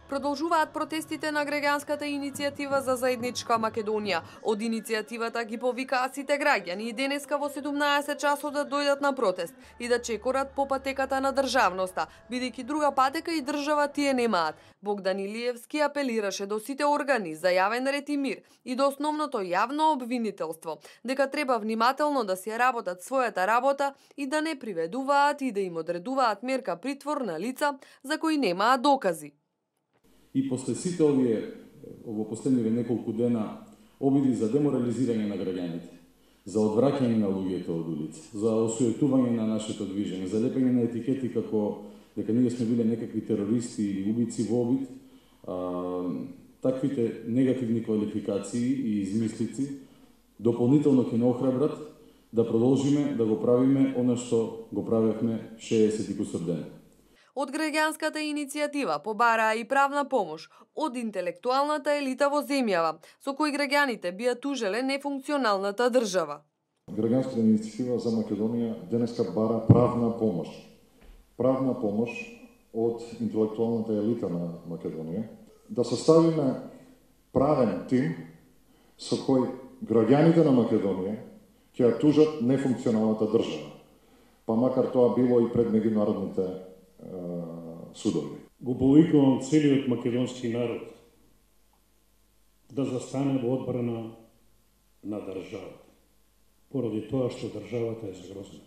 Продолжуваат протестите на граѓанската иницијатива за заедничка Македонија. Од иницијативата ги повикаа сите граѓани и денеска во 17 часот да дојдат на протест и да чекорат по патеката на државноста, бидејќи друга патека и држава тие немаат. Богдан Илиевски апелираше до сите органи за јавен ред и мир и до основното јавно обвинителство, дека треба внимателно да си работат својата работа и да не приведуваат и да им одредуваат мерка притвор на лица за кои немаат докази. И после сите овие во последниве неколку дена обиди за деморализирање на граѓаните, за одвраќање на луѓето од улица, за осуетување на нашето движење, за лепење на етикети како дека ние сме биле некакви терористи или убици во обид, таквите негативни квалификации и измислици дополнително ќе не охрабрат да продолжиме да го правиме она што го правевме 60 и кусур дена. Од граѓанската иницијатива побараа и правна помош од интелектуалната елита во земјава, со кои граѓаните бија тужеле нефункционалната држава. Граѓанската иницијатива за Македонија денеска бара правна помош. Правна помош од интелектуалната елита на Македонија да составиме правен тим со кој граѓаните на Македонија ќе ја тужат нефункционалната држава, па макар тоа било и пред меѓународните судови. Го повикувам целиот македонски народ да застане во одбрана на државата, поради тоа што државата е загрозена.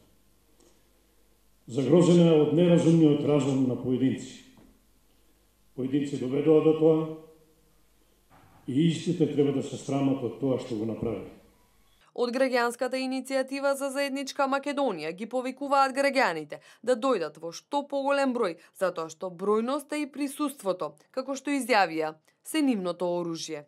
Загрозена е од неразумниот разум на поединци. Поединци доведоа до тоа и истите треба да се срамат од тоа што го направи. Од граѓанската иницијатива за заедничка Македонија ги повикуваат граѓаните да дојдат во што поголем број, затоа што бројноста и присуството, како што изјавија, се нивното оружје.